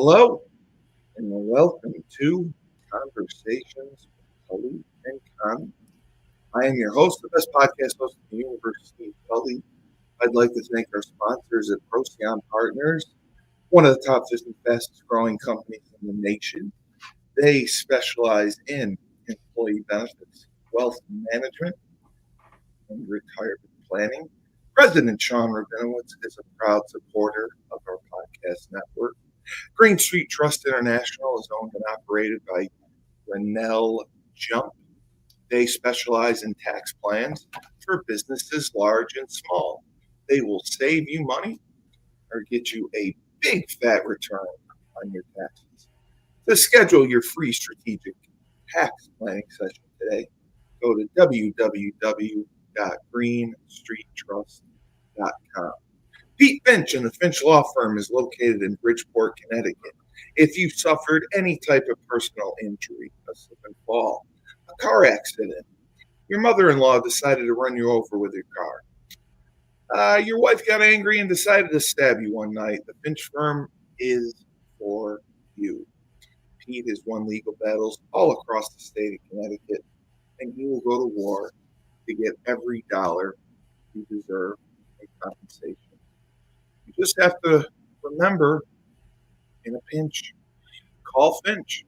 Hello, and welcome to Conversations with Cully and Con. I am your host, the best podcast host in the universe, Steve Cully. I'd like to thank our sponsors at Procyon Partners, one of the top 50 fastest growing companies in the nation. They specialize in employee benefits, wealth management, and retirement planning. President Sean Rabinowitz is a proud supporter of our podcast network. Green Street Trust International is owned and operated by Renell Jump. They specialize in tax plans for businesses large and small. They will save you money or get you a big fat return on your taxes. To schedule your free strategic tax planning session today, go to www.greenstreettrust.com. Pete Finch and the Finch Law Firm is located in Bridgeport, Connecticut. If you suffered any type of personal injury, a slip and fall, a car accident, your mother-in-law decided to run you over with your car, your wife got angry and decided to stab you one night, the Finch firm is for you. Pete has won legal battles all across the state of Connecticut, and he will go to war to get every dollar you deserve in compensation. You just have to remember, in a pinch, call Finch.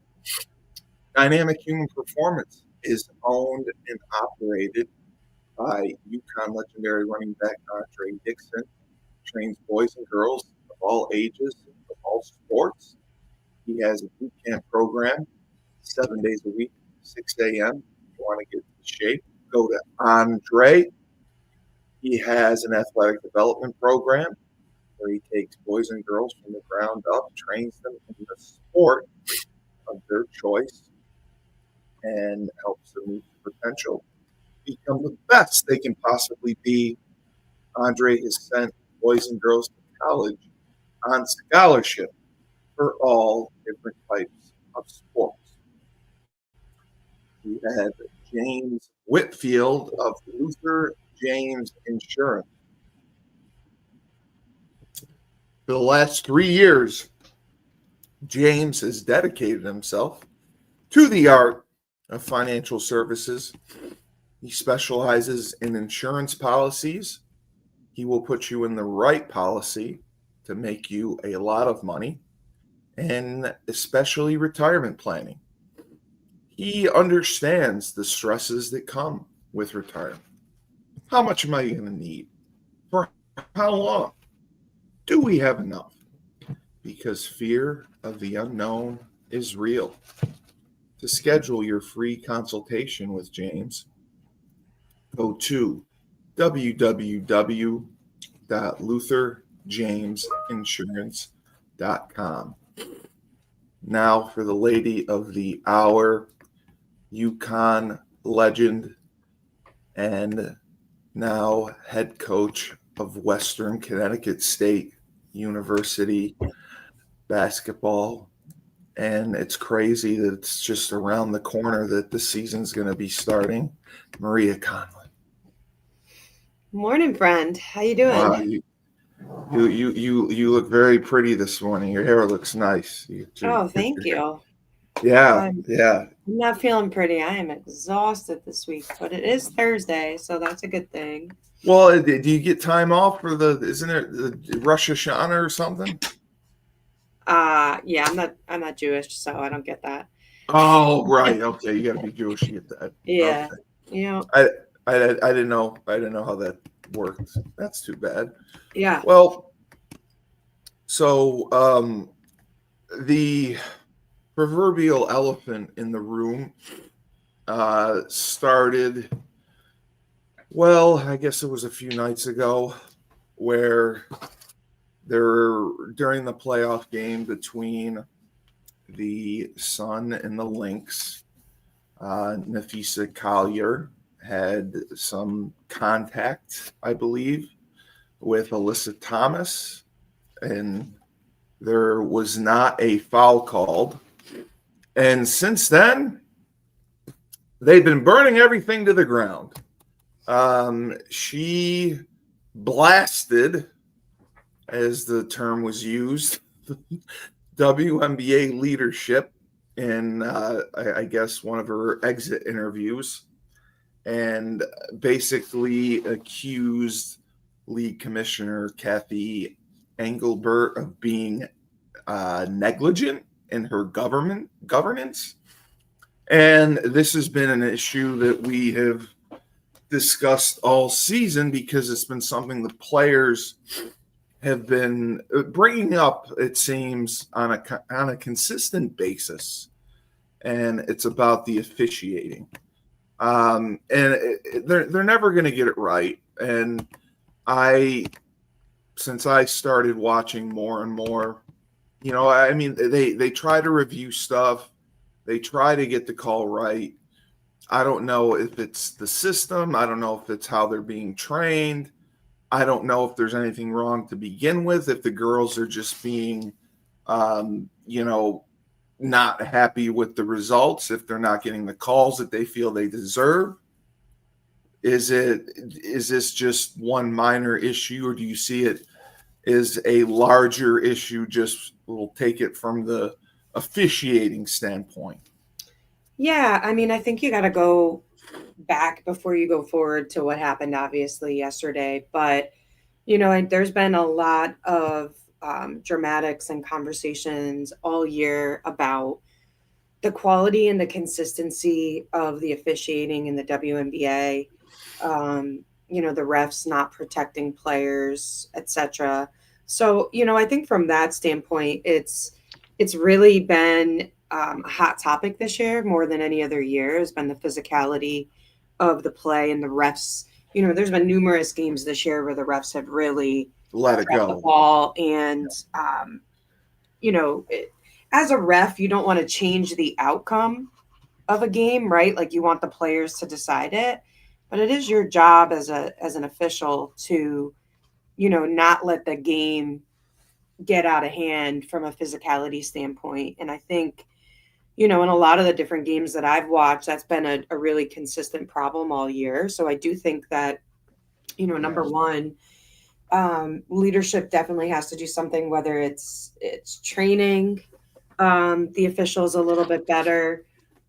Dynamic Human Performance is owned and operated by UConn legendary running back Andre Dixon. Trains boys and girls of all ages, of all sports. He has a boot camp program, 7 days a week, 6 a.m. If you want to get in shape, go to Andre. He has an athletic development program where he takes boys and girls from the ground up, trains them in the sport of their choice, and helps them reach potential, become the best they can possibly be. Andre has sent boys and girls to college on scholarship for all different types of sports. We have James Whitfield of Luther James Insurance. For the last 3 years, James has dedicated himself to the art of financial services. He specializes in insurance policies. He will put you in the right policy to make you a lot of money, and especially retirement planning. He understands the stresses that come with retirement. How much am I going to need? For how long? Do we have enough? Because fear of the unknown is real. To schedule your free consultation with James, go to www.lutherjamesinsurance.com. Now for the lady of the hour, UConn Legend, and now head coach of Western Connecticut State University basketball. And it's crazy that it's just around the corner that the season's going to be starting. Maria Conlin. Morning, friend. How you doing? Wow, you look very pretty this morning. Your hair looks nice. Thank you. Yeah. I'm not feeling pretty. I am exhausted this week, but it is Thursday, so that's a good thing. Well, do you get time off for isn't it the Rosh Hashanah or something? Yeah, I'm not Jewish, so I don't get that. Oh, right. Okay, you got to be Jewish to get that. Yeah. Okay. Yeah. I didn't know. I didn't know how that worked. That's too bad. Yeah. Well, so the proverbial elephant in the room started. Well, I guess it was a few nights ago, where during the playoff game between the Sun and the Lynx, Nafisa Collier had some contact, I believe, with Alyssa Thomas, and there was not a foul called. And since then, they've been burning everything to the ground. She blasted, as the term was used, WNBA leadership in, I guess, one of her exit interviews, and basically accused league commissioner Kathy Engelbert of being negligent in her governance. And this has been an issue that we have discussed all season because it's been something the players have been bringing up, it seems, on a consistent basis, and it's about the officiating. They're never going to get it right. And since I started watching more and more, I mean, they try to review stuff, they try to get the call right. I don't know if it's the system. I don't know if it's how they're being trained. I don't know if there's anything wrong to begin with, if the girls are just being, not happy with the results, if they're not getting the calls that they feel they deserve. Is this just one minor issue, or do you see it as a larger issue? Just we'll take it from the officiating standpoint. Yeah, I mean, I think you got to go back before you go forward to what happened, obviously, yesterday. But, there's been a lot of dramatics and conversations all year about the quality and the consistency of the officiating in the WNBA. The refs not protecting players, etc. So, I think from that standpoint, it's really been a hot topic this year more than any other year. Has been the physicality of the play and the refs. There's been numerous games this year where the refs have really Let it dropped the go. ball, and as a ref, you don't want to change the outcome of a game, right? Like you want the players to decide it, but it is your job as an official to, not let the game get out of hand from a physicality standpoint. And I think, in a lot of the different games that I've watched, that's been a really consistent problem all year. So I do think that, number one, leadership definitely has to do something, whether it's training the officials a little bit better,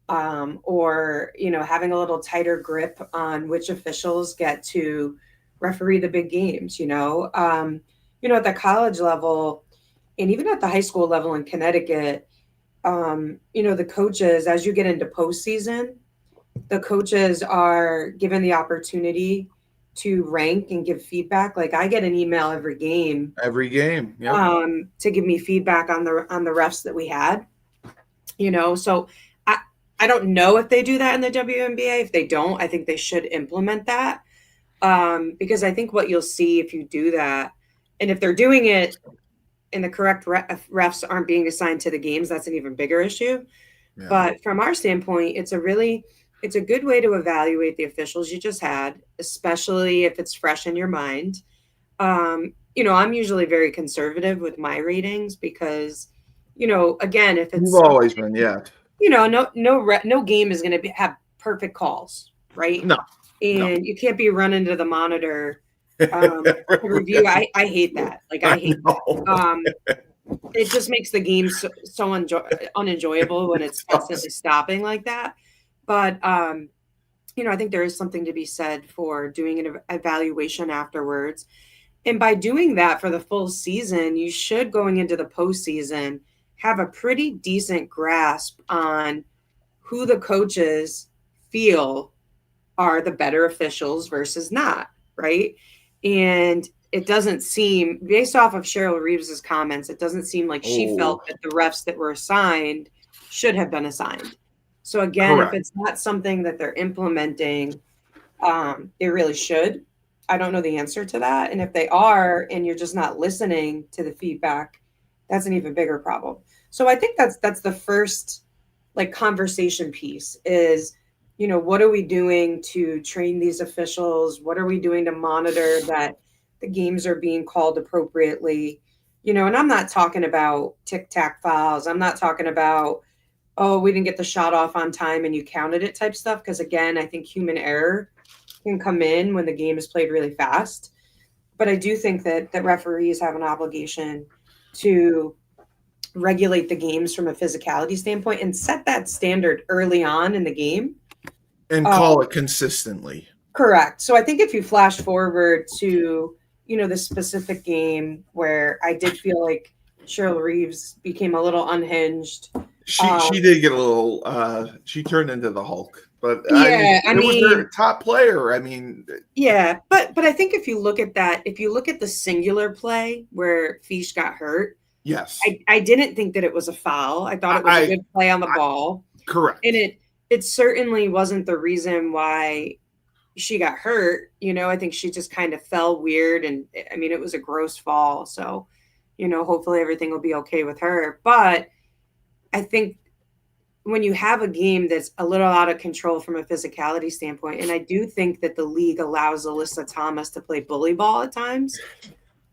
or having a little tighter grip on which officials get to referee the big games. At the college level and even at the high school level in Connecticut, the coaches, as you get into postseason, the coaches are given the opportunity to rank and give feedback. Like I get an email every game, Yep. to give me feedback on the refs that we had. So I don't know if they do that in the WNBA. If they don't, I think they should implement that, because I think what you'll see if you do that, and if they're doing it and the correct refs aren't being assigned to the games, that's an even bigger issue. Yeah. But from our standpoint, it's a good way to evaluate the officials you just had, especially if it's fresh in your mind. I'm usually very conservative with my ratings because, again, if it's You've always been, yeah. no game is going to have perfect calls, right? No. And you can't be running to the monitor to review. I hate that. Like I hate that. It just makes the game so unenjoyable when it's constantly stopping like that. But I think there is something to be said for doing an evaluation afterwards. And by doing that for the full season, you should, going into the postseason, have a pretty decent grasp on who the coaches feel are the better officials versus not, right? And it doesn't seem, based off of Cheryl Reeves's comments, it doesn't seem like she felt that the refs that were assigned should have been assigned. So again, Correct. if it's not something that they're implementing, they really should. I don't know the answer to that. And if they are, and you're just not listening to the feedback, that's an even bigger problem. So I think that's the first like conversation piece is, what are we doing to train these officials? What are we doing to monitor that the games are being called appropriately? And I'm not talking about tic-tac fouls. I'm not talking about, oh, we didn't get the shot off on time and you counted it type stuff. Because again, I think human error can come in when the game is played really fast. But I do think that referees have an obligation to regulate the games from a physicality standpoint and set that standard early on in the game. And call it consistently. Correct. So I think if you flash forward to, the specific game where I did feel like Cheryl Reeves became a little unhinged. She did get a little. She turned into the Hulk, but Yeah, it was her top player. I mean, yeah, but I think if you look at that, if you look at the singular play where Fish got hurt, yes, I didn't think that it was a foul. I thought it was a good play on the ball. Correct, and it certainly wasn't the reason why she got hurt. I think she just kind of fell weird, and I mean, it was a gross fall. So, hopefully everything will be okay with her. But I think when you have a game that's a little out of control from a physicality standpoint, and I do think that the league allows Alyssa Thomas to play bully ball at times.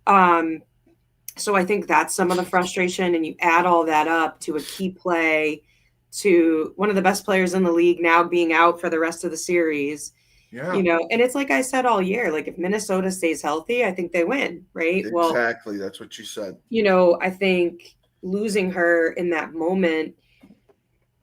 So I think that's some of the frustration, and you add all that up to a key play, to one of the best players in the league now being out for the rest of the series. Yeah. And it's like I said all year, like if Minnesota stays healthy, I think they win, right? Exactly. That's what you said. I think losing her in that moment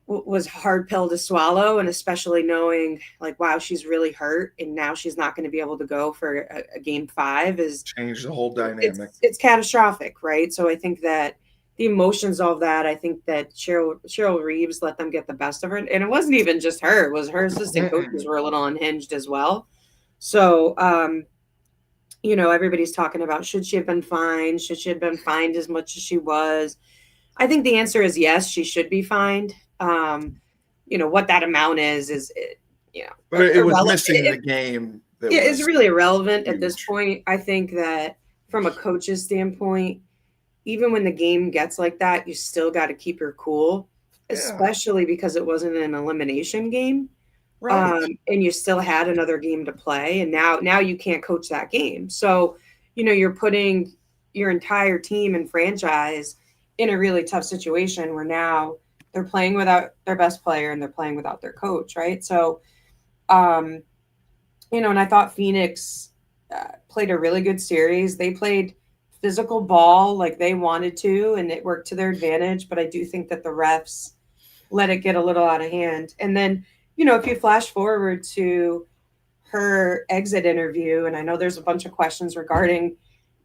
was a hard pill to swallow, and especially knowing like, wow, she's really hurt and now she's not going to be able to go for a game 5 is change the whole dynamic. It's catastrophic, right? So I think that the emotions of that, I think that Cheryl Reeves let them get the best of her, and it wasn't even just her; it was her assistant coaches were a little unhinged as well. So everybody's talking about, should she have been fined? Should she have been fined as much as she was? I think the answer is yes, she should be fined. What that amount is but it was missing the game. It's really irrelevant at this point. I think that from a coach's standpoint, even when the game gets like that, you still got to keep your cool, especially because it wasn't an elimination game. Right. And you still had another game to play, and now you can't coach that game. So, you're putting your entire team and franchise in a really tough situation where now they're playing without their best player and they're playing without their coach, right? So, and I thought Phoenix played a really good series. They played physical ball like they wanted to, and it worked to their advantage. But I do think that the refs let it get a little out of hand. And then, if you flash forward to her exit interview, and I know there's a bunch of questions regarding,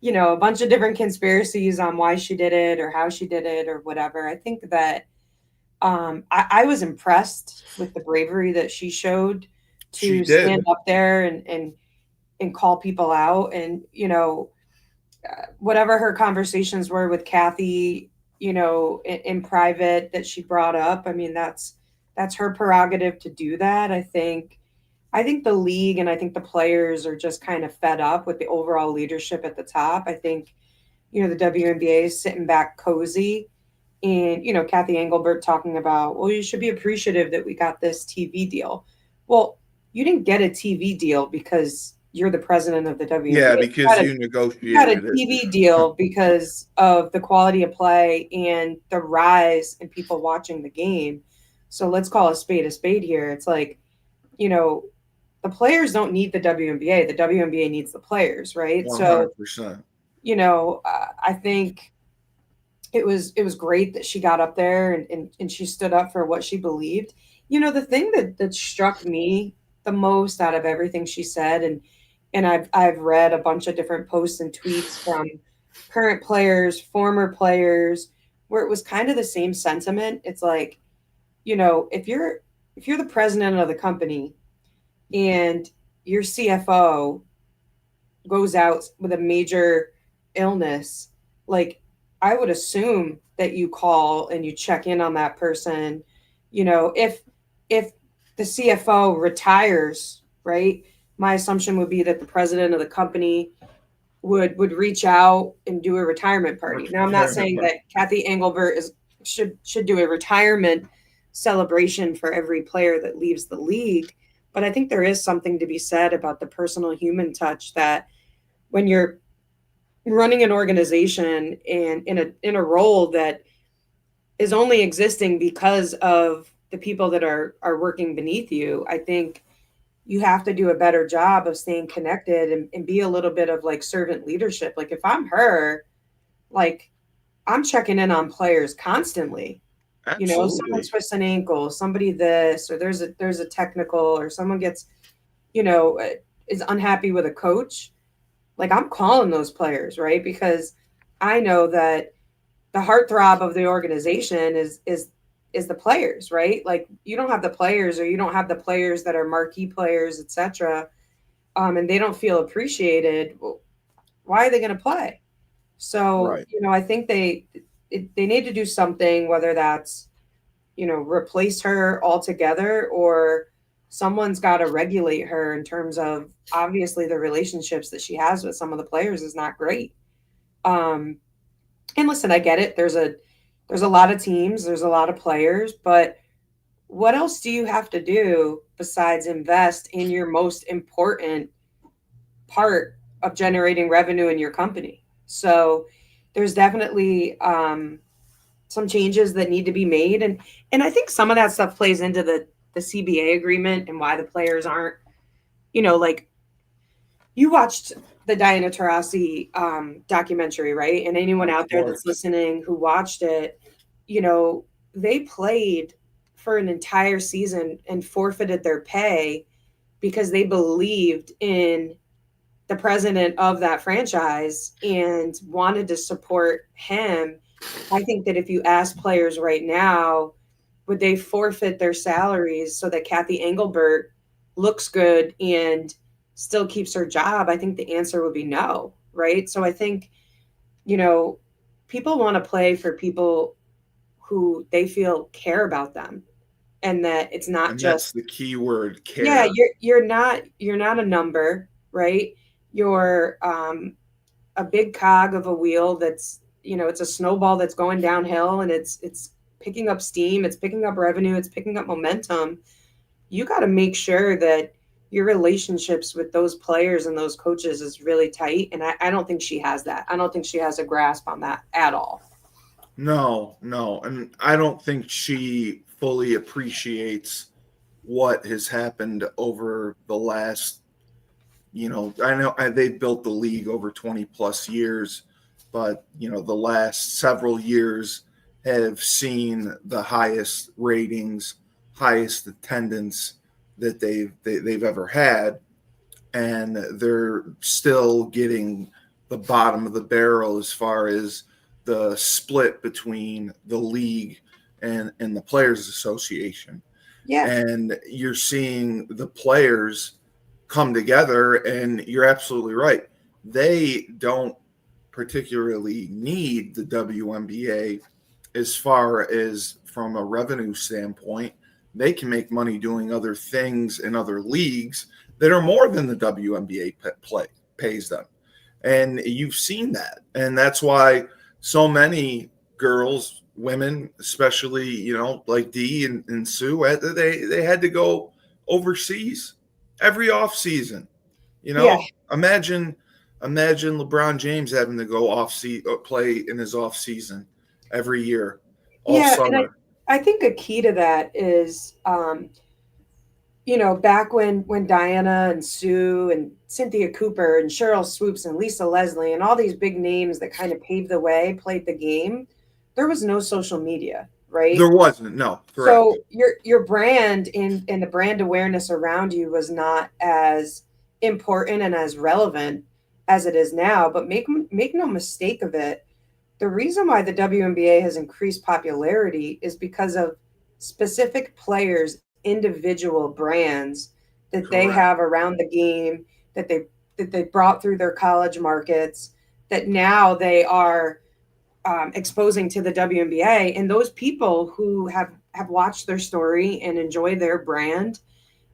a bunch of different conspiracies on why she did it or how she did it or whatever. I think that I was impressed with the bravery that she showed to stand up there and call people out. And, whatever her conversations were with Kathy, in private that she brought up, I mean, that's her prerogative to do that. I think the league and I think the players are just kind of fed up with the overall leadership at the top. I think, the WNBA is sitting back cozy, and, Kathy Engelbert talking about, well, you should be appreciative that we got this TV deal. Well, you didn't get a TV deal because you're the president of the WNBA. Yeah, because you negotiated. You got a TV deal because of the quality of play and the rise in people watching the game. So let's call a spade here. It's like, the players don't need the WNBA. The WNBA needs the players, right? 100%. So, I think it was great that she got up there and she stood up for what she believed. The thing that struck me the most out of everything she said, and I've read a bunch of different posts and tweets from current players, former players, where it was kind of the same sentiment. It's like, if you're the president of the company and your CFO goes out with a major illness, like, I would assume that you call and you check in on that person. If the CFO retires, right? My assumption would be that the president of the company would reach out and do a retirement party. Now, I'm not saying that Kathy Engelbert should do a retirement celebration for every player that leaves the league, but I think there is something to be said about the personal human touch that when you're running an organization and in a role that is only existing because of the people that are working beneath you, I think you have to do a better job of staying connected and be a little bit of like servant leadership. Like if I'm her, like I'm checking in on players constantly. Someone Absolutely. twists an ankle, somebody this, or there's a technical, or someone gets, you know, uh, is unhappy with a coach. Like I'm calling those players, right? Because I know that the heartthrob of the organization is the players, right? Like you don't have the players, or you don't have the players that are marquee players, etc. And they don't feel appreciated. Well, why are they going to play? So Right. I think they need to do something, whether that's replace her altogether, or someone's got to regulate her in terms of obviously the relationships that she has with some of the players is not great. Um, and listen, I get it. There's a lot of teams, there's a lot of players, but what else do you have to do besides invest in your most important part of generating revenue in your company? So there's definitely some changes that need to be made, and I think some of that stuff plays into the CBA agreement and why the players aren't, like you watched the Diana Taurasi documentary, right? And anyone Of out there that's course. listening who watched it, you know, they played for an entire season and forfeited their pay because they believed in the president of that franchise and wanted to support him. I think that if you ask players right now, would they forfeit their salaries so that Kathy Engelbert looks good and still keeps her job? I think the answer would be no, right? So I think, you know, people want to play for people who they feel care about them, and that it's not And that's just, the key word, yeah, care. you're not a number, right? You're a big cog of a wheel that's, it's a snowball that's going downhill, and it's picking up steam, it's picking up revenue, it's picking up momentum. You got to make sure that your relationships with those players and those coaches is really tight, and I don't think she has that. I don't think she has a grasp on that at all. No, no. And I don't think she fully appreciates what has happened over the last, I know they've built the league over 20 plus years, but, the last several years have seen the highest ratings, highest attendance that they've ever had, and they're still getting the bottom of the barrel as far as the split between the league and the players association. Yeah. And you're seeing the players come together, and you're absolutely right, they don't particularly need the WNBA as far as from a revenue standpoint. They can make money doing other things in other leagues that are more than the WNBA pays them. And you've seen that. And that's why so many girls, women, especially, like Dee and Sue, they had to go overseas every off season. Yeah. Imagine LeBron James having to go play in his off season every year, all Yeah. And summer. I think a key to that is, back when Diana and Sue and Cynthia Cooper and Cheryl Swoops and Lisa Leslie and all these big names that kind of paved the way played the game, there was no social media, right? There wasn't, no, correct. So your brand and the brand awareness around you was not as important and as relevant as it is now. But make no mistake of it, the reason why the WNBA has increased popularity is because of specific players' individual brands that they Correct. have around the game, that they brought through their college markets, that now they are exposing to the WNBA. And those people who have watched their story and enjoy their brand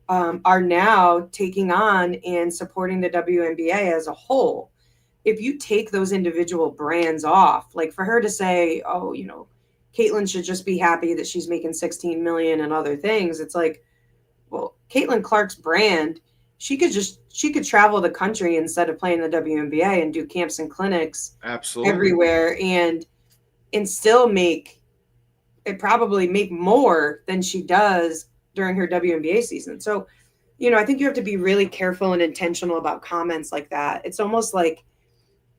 are now taking on and supporting the WNBA as a whole. If you take those individual brands off, like for her to say, oh, Caitlin should just be happy that she's making 16 million and other things, it's like, well, Caitlin Clark's brand, she could travel the country instead of playing the WNBA and do camps and clinics Absolutely. everywhere, and still probably make more than she does during her WNBA season. So, I think you have to be really careful and intentional about comments like that. It's almost like,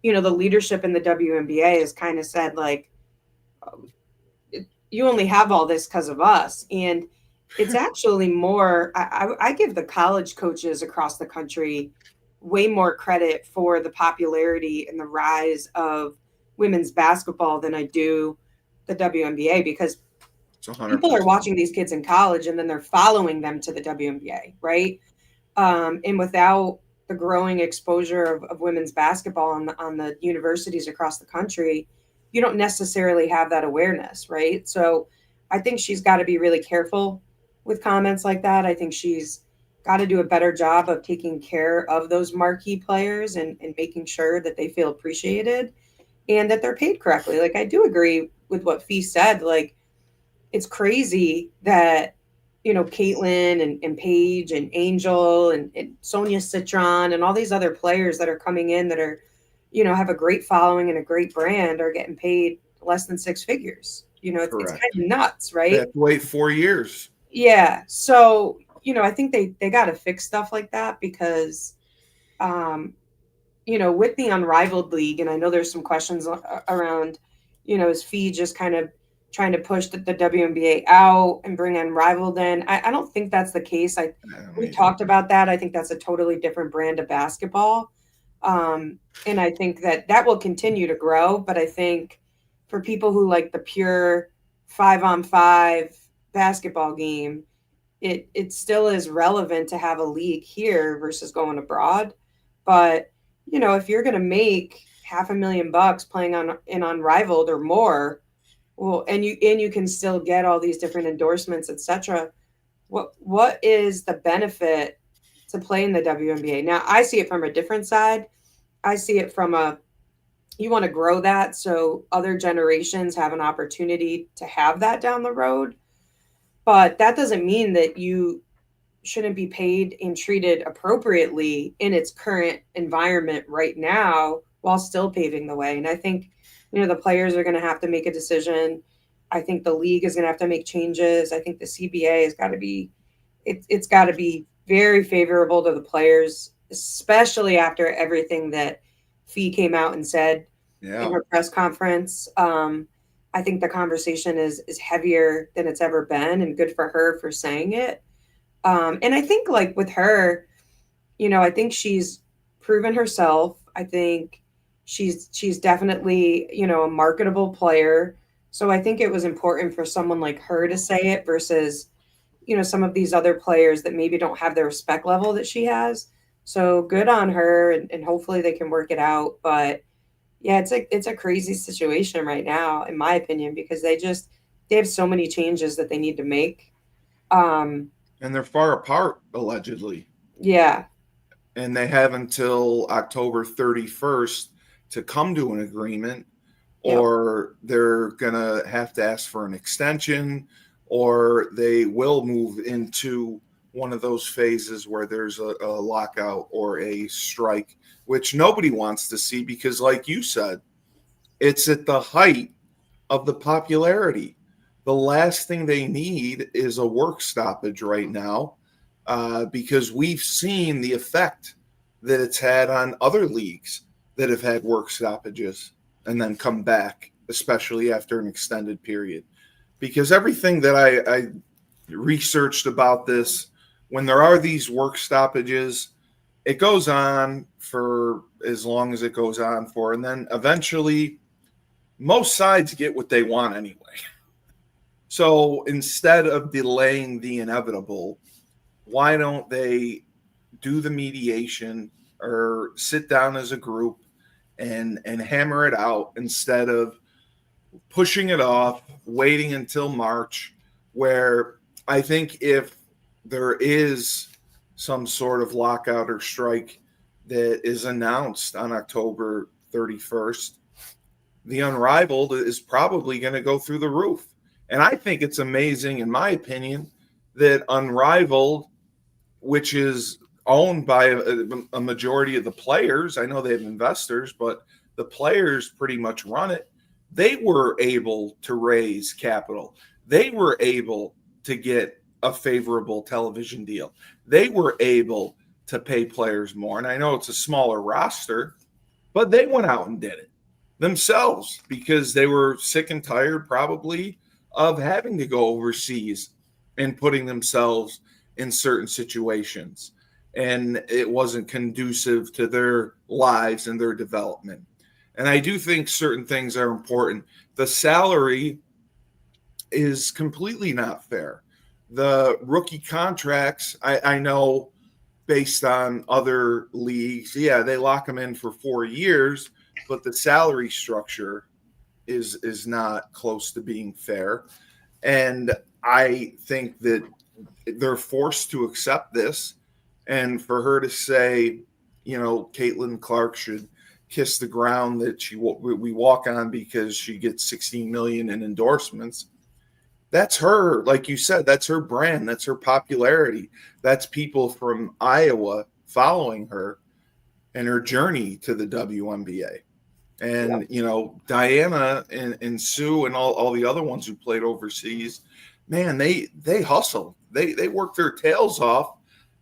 the leadership in the WNBA has kind of said, like, you only have all this because of us. And it's actually more, I give the college coaches across the country way more credit for the popularity and the rise of women's basketball than I do the WNBA, because It's 100%. people are watching these kids in college and then they're following them to the WNBA, right? And without the growing exposure of women's basketball on the universities across the country, you don't necessarily have that awareness, right? So I think she's got to be really careful with comments like that. I think she's got to do a better job of taking care of those marquee players and making sure that they feel appreciated and that they're paid correctly. Like, I do agree with what Fee said. Like, it's crazy that Caitlin and Paige and Angel and Sonia Citron and all these other players that are coming in that are have a great following and a great brand are getting paid less than six figures. It's kind of nuts, They right? have to wait 4 years. Yeah. So I think they got to fix stuff like that, because um with the Unrivaled League, and I know there's some questions around, is Fee just kind of trying to push the WNBA out and bring Unrivaled in? I don't think that's the case. We talked about that. I think that's a totally different brand of basketball. And I think that will continue to grow. But I think for people who like the pure 5-on-5 basketball game, it still is relevant to have a league here versus going abroad. But if you're going to make $500,000 playing on in Unrivaled or more, well, and you can still get all these different endorsements, etc. What is the benefit to play in the WNBA? Now, I see it from a different side. I see it from you want to grow that so other generations have an opportunity to have that down the road. But that doesn't mean that you shouldn't be paid and treated appropriately in its current environment right now while still paving the way. And I think, the players are going to have to make a decision. I think the league is going to have to make changes. I think the CBA has got to be, it's got to be very favorable to the players, especially after everything that Fee came out and said in her press conference. I think the conversation is heavier than it's ever been, and good for her for saying it. And I think, like, with her, I think she's proven herself. I think she's definitely, a marketable player. So I think it was important for someone like her to say it versus, some of these other players that maybe don't have the respect level that she has. So good on her, and hopefully they can work it out. But yeah, it's a crazy situation right now, in my opinion, because they have so many changes that they need to make. Um, And they're far apart, allegedly. yeah, And they have until October 31st to come to an agreement, yep. or they're going to have to ask for an extension, or they will move into one of those phases where there's a lockout or a strike, which nobody wants to see because, like you said, it's at the height of the popularity. The last thing they need is a work stoppage right now, because we've seen the effect that it's had on other leagues that have had work stoppages and then come back, especially after an extended period. Because everything that I researched about this, when there are these work stoppages, it goes on for as long as it goes on for, and then eventually most sides get what they want anyway. So instead of delaying the inevitable, why don't they do the mediation or sit down as a group and hammer it out instead of pushing it off, waiting until March, where I think if there is some sort of lockout or strike that is announced on October 31st, the Unrivaled is probably going to go through the roof. And I think it's amazing, in my opinion, that Unrivaled, which is owned by a majority of the players, I know they have investors, but the players pretty much run it. They were able to raise capital. They were able to get a favorable television deal. They were able to pay players more. And I know it's a smaller roster, but they went out and did it. themselves because they were sick and tired probably of having to go overseas and putting themselves in certain situations. And it wasn't conducive to their lives and their development. And I do think certain things are important. The salary is completely not fair. The rookie contracts, I know based on other leagues, yeah, they lock them in for 4 years, but the salary structure is not close to being fair. And I think that they're forced to accept this. And for her to say, Caitlin Clark should kiss the ground that we walk on because she gets 16 million in endorsements. That's her, like you said, that's her brand, that's her popularity. That's people from Iowa following her and her journey to the WNBA. And Yep. Diana and Sue and all the other ones who played overseas, man, they hustled. They worked their tails off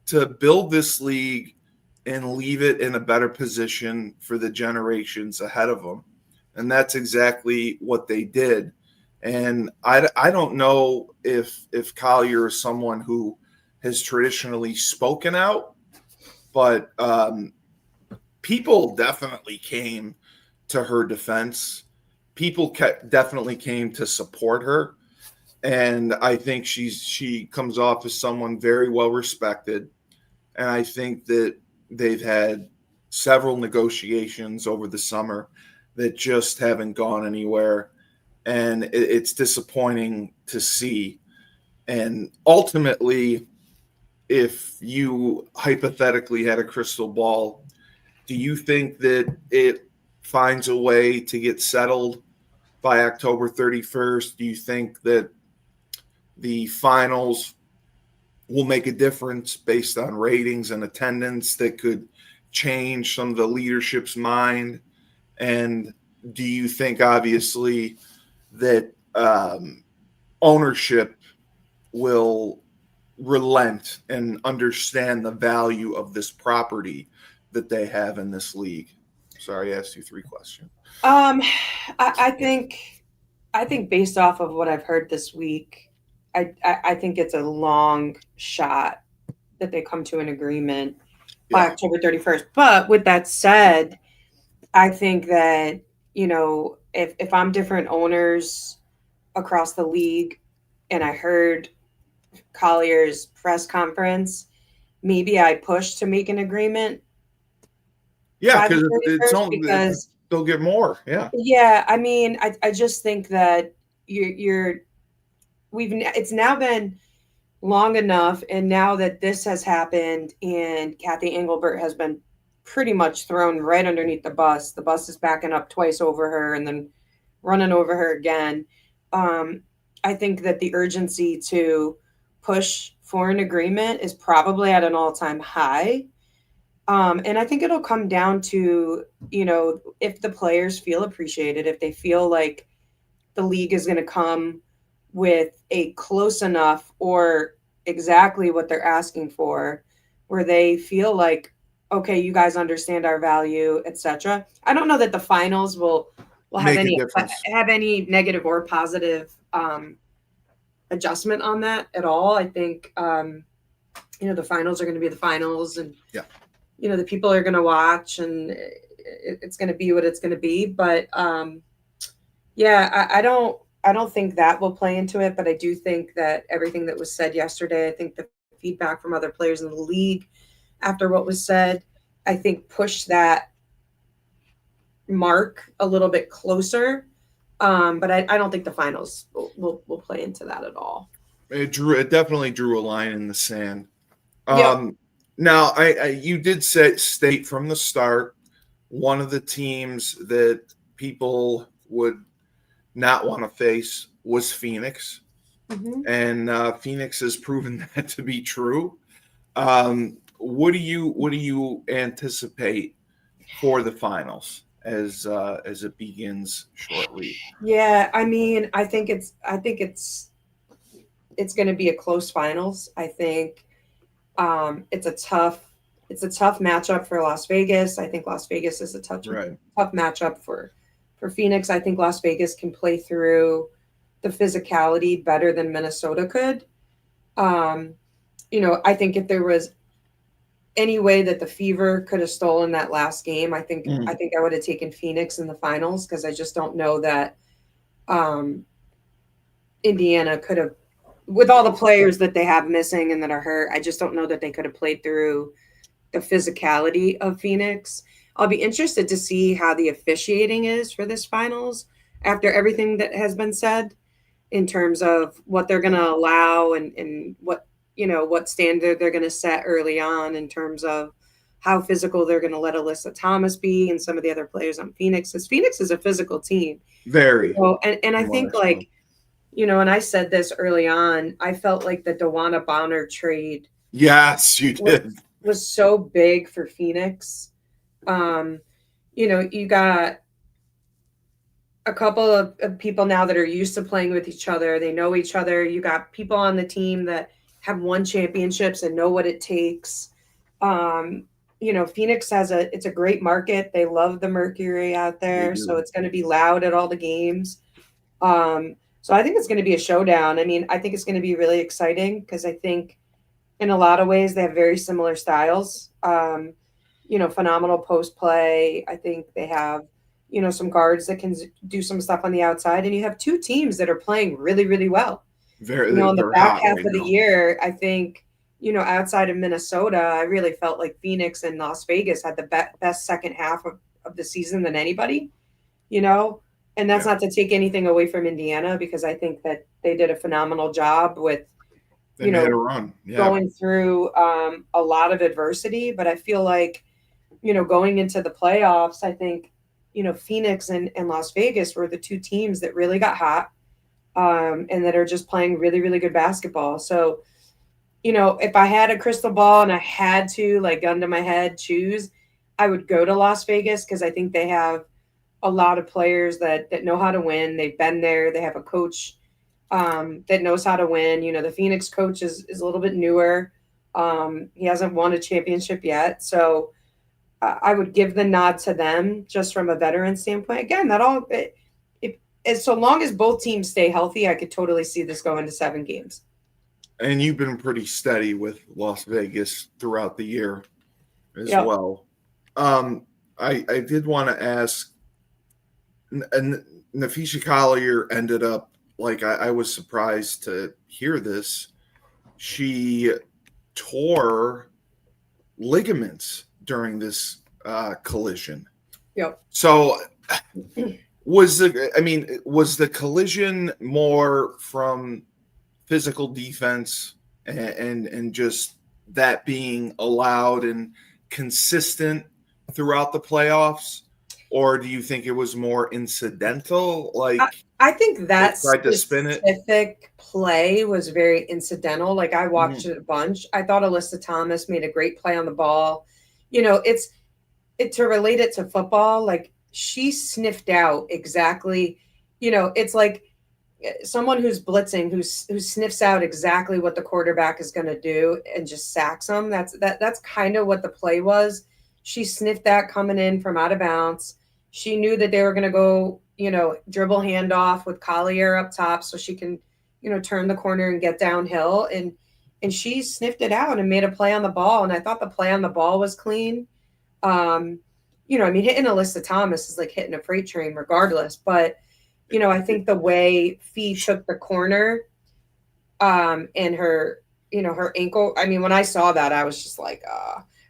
to build this league and leave it in a better position for the generations ahead of them. And that's exactly what they did. And I don't know if Collier is someone who has traditionally spoken out, but people definitely came to her defense. People definitely came to support her, and I think she comes off as someone very well respected. And I think that they've had several negotiations over the summer that just haven't gone anywhere, and it's disappointing to see. And ultimately, if you hypothetically had a crystal ball, do you think that it finds a way to get settled by October 31st? Do you think that the finals will make a difference based on ratings and attendance that could change some of the leadership's mind? And do you think, obviously, that ownership will relent and understand the value of this property that they have in this league? Sorry, I asked you 3 questions. Um, I think based off of what I've heard this week, I think it's a long shot that they come to an agreement by Yeah. October 31st. But with that said, I think that, if I'm different owners across the league and I heard Collier's press conference, maybe I push to make an agreement Yeah, by the because it's 31st only because, they'll get more. Yeah. yeah, I mean, I just think that you're it's now been long enough, and now that this has happened and Kathy Engelbert has been pretty much thrown right underneath the bus is backing up twice over her and then running over her again. um, I think that the urgency to push for an agreement is probably at an all-time high. And I think it'll come down to, if the players feel appreciated, if they feel like the league is going to come with a close enough or exactly what they're asking for, where they feel like, okay, you guys understand our value, etc. I don't know that the finals will Make a difference. have any negative or positive adjustment on that at all. I think the finals are going to be the finals, and Yeah. the people are going to watch, and it's going to be what it's going to be. But yeah, I don't think that will play into it, but I do think that everything that was said yesterday, I think the feedback from other players in the league after what was said, I think pushed that mark a little bit closer. But I don't think the finals will play into that at all. It definitely drew a line in the sand. Yep. Now, you did state from the start one of the teams that people would not want to face was Phoenix, Mm-hmm. and Phoenix has proven that to be true. What do you anticipate for the finals as it begins shortly? Yeah, I mean, I think it's going to be a close finals. I think it's a tough matchup for Las Vegas. I think Las Vegas is a Right. tough matchup for For Phoenix, I think Las Vegas can play through the physicality better than Minnesota could. Um, I think if there was any way that the Fever could have stolen that last game, I Mm. think I would have taken Phoenix in the finals because I just don't know that um, Indiana could have, with all the players that they have missing and that are hurt. I just don't know that they could have played through the physicality of Phoenix. I'll be interested to see how the officiating is for this finals after everything that has been said in terms of what they're going to allow and what what standard they're going to set early on in terms of how physical they're going to let Alyssa Thomas be and some of the other players on Phoenix. Because Phoenix is a physical team, Very, and I from what think I saw. like and I said this early on. I felt like the Dewana Bonner trade Yes, you was, did. was so big for Phoenix. Um, you got a couple of people now that are used to playing with each other. They know each other. You got people on the team that have won championships and know what it takes. Um, Phoenix it's a great market. They love the Mercury out They there, so do. it's going to be loud at all the games. So I think it's going to be a showdown. I mean, I think it's going to be really exciting because I think in a lot of ways they have very similar styles. Phenomenal post play. I think they have, some guards that can do some stuff on the outside, and you have two teams that are playing really, really well. Very, In the they're back hot half right of the now. year, I think, outside of Minnesota, I really felt like Phoenix and Las Vegas had the best second half of the season than anybody, you know, and that's Yeah, not to take anything away from Indiana because I think that they did a phenomenal job with, they you made a know, run. Yeah, going through a lot of adversity. But I feel like, going into the playoffs, I think, Phoenix and Las Vegas were the two teams that really got hot and that are just playing really, really good basketball. So, if I had a crystal ball and I had to, like, gun to my head, choose, I would go to Las Vegas because I think they have a lot of players that know how to win. They've been there. They have a coach that knows how to win. The Phoenix coach is a little bit newer. He hasn't won a championship yet, so I would give the nod to them just from a veteran standpoint. Again, so long as both teams stay healthy, I could totally see this going to 7 games. and you've been pretty steady with Las Vegas throughout the year as Yep. well. Um, I did want to ask, and Nafisha Collier ended up like I was surprised to hear this. She tore ligaments during this collision. Yep. So was the collision more from physical defense and just that being allowed and consistent throughout the playoffs, or do you think it was more incidental, I, like I think they that tried to spin it? specific play was very incidental. Like I watched Mhm. it a bunch. I thought Alyssa Thomas made a great play on the ball. To relate it to football, like she sniffed out exactly, it's like someone who's blitzing who sniffs out exactly what the quarterback is going to do and just sacks them. That's kind of what the play was. She sniffed that coming in from out of bounds. She knew that they were going to go, dribble handoff with Collier up top so she can, turn the corner and get downhill, and she sniffed it out and made a play on the ball. And I thought the play on the ball was clean. um I mean, hitting Alyssa Thomas is like hitting a freight train regardless, but I think the way Fee took the corner, and her ankle. I mean, when I saw that, I was just like,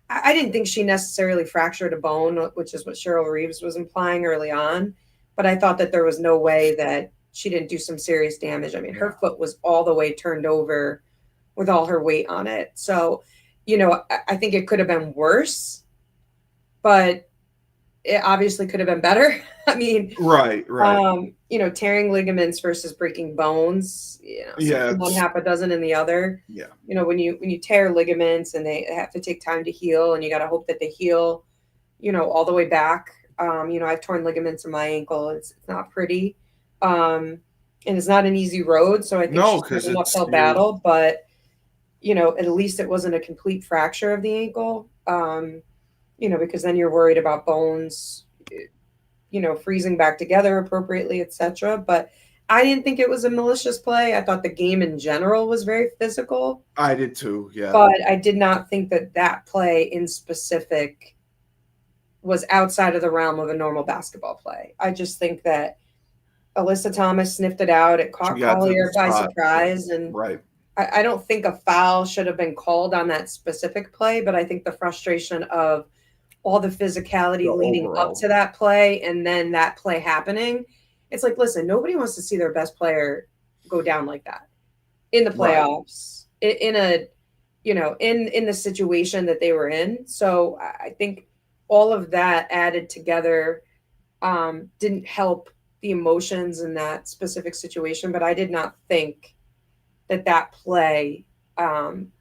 I didn't think she necessarily fractured a bone, which is what Cheryl Reeves was implying early on. But I thought that there was no way that she didn't do some serious damage. I mean, her Yeah, foot was all the way turned over with all her weight on it. So, I think it could have been worse, but it obviously could have been better. I mean, right. tearing ligaments versus breaking bones, some Yeah, in one it's half a dozen in the other. yeah. When you tear ligaments and they have to take time to heal, and you got to hope that they heal, all the way back. I've torn ligaments in my ankle. It's not pretty, and it's not an easy road. So I think No, she's had because an it's uphill you're battle, but at least it wasn't a complete fracture of the ankle. Because then you're worried about bones, freezing back together appropriately, etc. But I didn't think it was a malicious play. I thought the game in general was very physical, I did too. Yeah. but I did not think that that play in specific was outside of the realm of a normal basketball play. I just think that Alyssa Thomas sniffed it out. It She caught got to the Collier by spot. surprise, and Right. I don't think a foul should have been called on that specific play, but I think the frustration of all the The physicality leading up overall. to that play and then that play happening, it's like, listen, nobody wants to see their best player go down like that in the Right. playoffs, in a, in the situation that they were in. So I think all of that added together didn't help the emotions in that specific situation. But I did not think that that play um,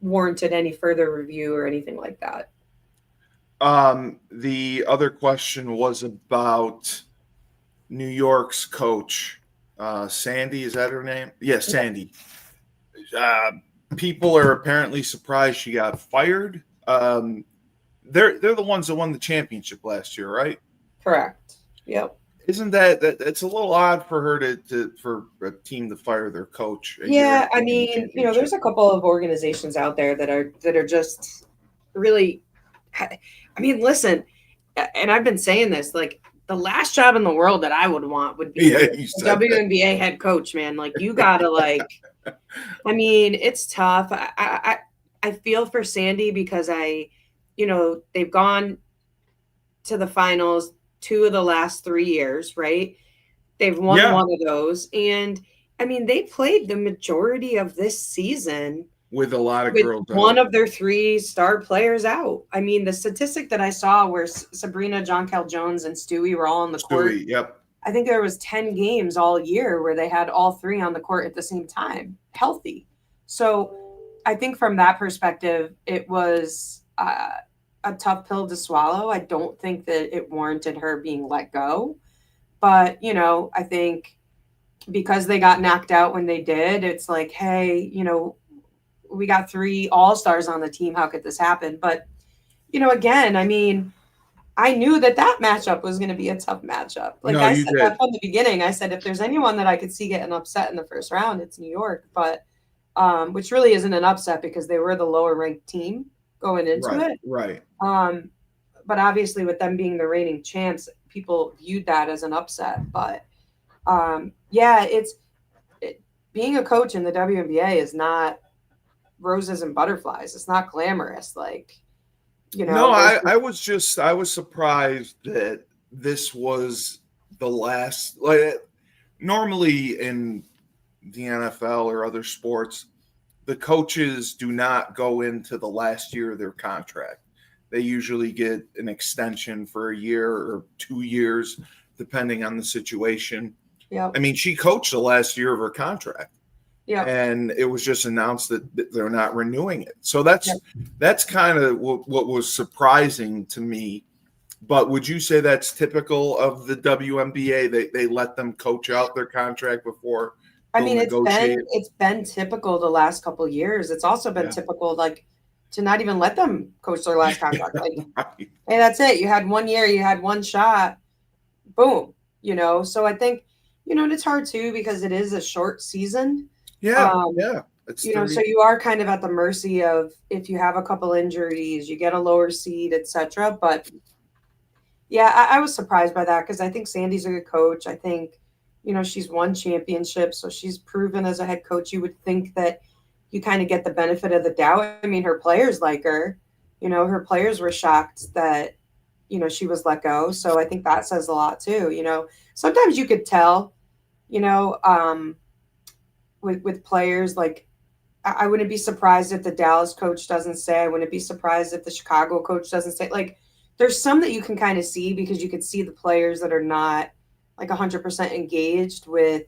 warranted any further review or anything like that. The other question was about New York's coach, Sandy. Is that her name? Yes, Yeah, Sandy. Uh, People are apparently surprised she got fired. They're the ones that won the championship last year, right? correct. Yep. Isn't that it's a little odd for her for a team to fire their coach a year Yeah, after I winning the mean, there's championship? a couple of organizations out there that are just really. I mean, listen, and I've been saying this, like the last job in the world that I would want would be Yeah, you a said that. WNBA head coach, man. Like you gotta like. I mean, it's tough. I feel for Sandy because they've gone to the finals 2 of the last 3 years, right? They've won Yeah, one of those, and I mean, they played the majority of this season with a lot of with girls one out. of their three star players out. I mean, the statistic that I saw where Sabrina, John Cal Jones, and Stewie were all on the court. Stewie, yep. I think there was 10 games all year where they had all three on the court at the same time, healthy. So I think from that perspective, it was a tough pill to swallow. I don't think that it warranted her being let go. But, I think because they got knocked out when they did, it's like, hey, we got three all stars on the team. How could this happen? But, again, I mean, I knew that matchup was going to be a tough matchup. Like No, I you said that did. from the beginning. I said if there's anyone that I could see getting upset in the first round, it's New York. But which really isn't an upset because they were the lower ranked team going into Right, it. right. Um, but obviously, with them being the reigning champs, people viewed that as an upset. But yeah, being a coach in the WNBA is not roses and butterflies. It's not glamorous. Like No, there's I was surprised that this was the last. Like normally in the NFL or other sports, the coaches do not go into the last year of their contract. They usually get an extension for a year or 2 years, depending on the situation. yep, I mean, she coached the last year of her contract, yep, and it was just announced that they're not renewing it. So yep. that's kind of what was surprising to me. But would you say that's typical of the WNBA? They let them coach out their contract before I they'll mean, it's been negotiate. it's been typical the last couple of years. It's also been Yeah, typical, like, to not even let them coach their last contract. Like, right. hey, that's it. You had 1 year, you had one shot, boom. So I think, and it's hard too because it is a short season. Yeah, Um, yeah. It's so 30. you are kind of at the mercy of if you have a couple injuries, you get a lower seed, etc. But yeah, I was surprised by that because I think Sandy's a good coach. I think, she's won championships, so she's proven as a head coach. You would think that you kind of get the benefit of the doubt. I mean, her players like her. Her players were shocked that, she was let go. So I think that says a lot too. Sometimes you could tell, you know, um, with players like I wouldn't be surprised if the Dallas coach doesn't say. I wouldn't be surprised if the Chicago coach doesn't say. Like, there's some that you can kind of see because you can see the players that are not like 100% engaged with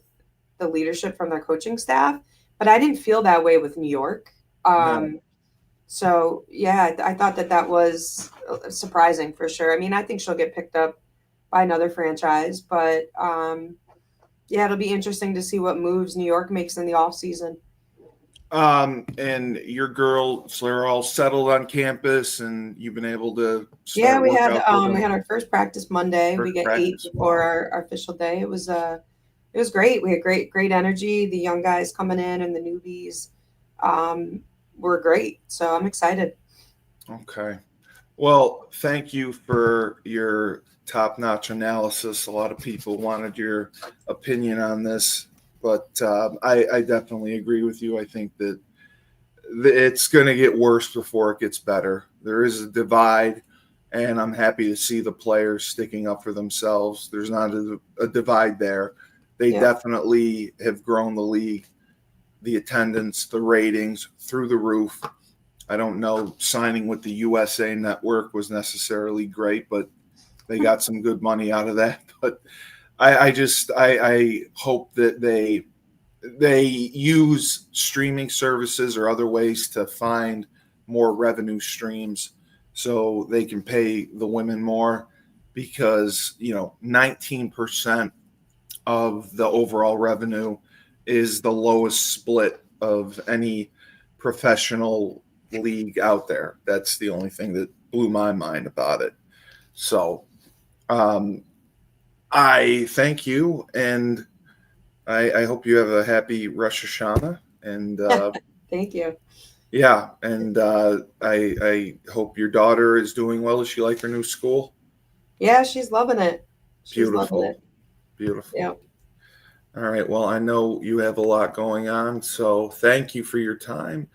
the leadership from their coaching staff. But I didn't feel that way with New York. No. So yeah, I thought that was surprising for sure. I mean, I think she'll get picked up by another franchise, but yeah, it'll be interesting to see what moves New York makes in the off season. And your girls are all settled on campus, and you've been able to Yeah, start workouts with we them. had our first practice Monday. We First get eight practice. before Wow. our official day. It was great. We had great energy. The young guys coming in and the newbies were great. So I'm excited. Okay. Well, thank you for your top-notch analysis. A lot of people wanted your opinion on this, but I definitely agree with you. I think that it's going to get worse before it gets better. There is a divide, and I'm happy to see the players sticking up for themselves. There's not a divide there. They Yeah. definitely have grown the league, the attendance, the ratings through the roof. I don't know signing with the USA Network was necessarily great, but they got some good money out of that. But I hope that they use streaming services or other ways to find more revenue streams so they can pay the women more, because 19% of the overall revenue is the lowest split of any professional league out there. That's the only thing that blew my mind about it. So um, I thank you, and I hope you have a happy Rosh Hashanah. And Thank you. yeah, and I hope your daughter is doing well. Does she like her new school? Yeah, she's loving it. She's loving Beautiful, it. beautiful. Yeah. All right. Well, I know you have a lot going on, so thank you for your time.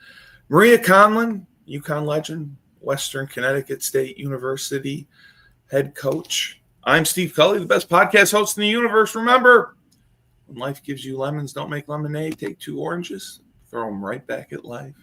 Maria Conlin, UConn Legend, Western Connecticut State University head coach. I'm Steve Cully, the best podcast host in the universe. Remember, when life gives you lemons, don't make lemonade. Take 2 oranges, throw them right back at life.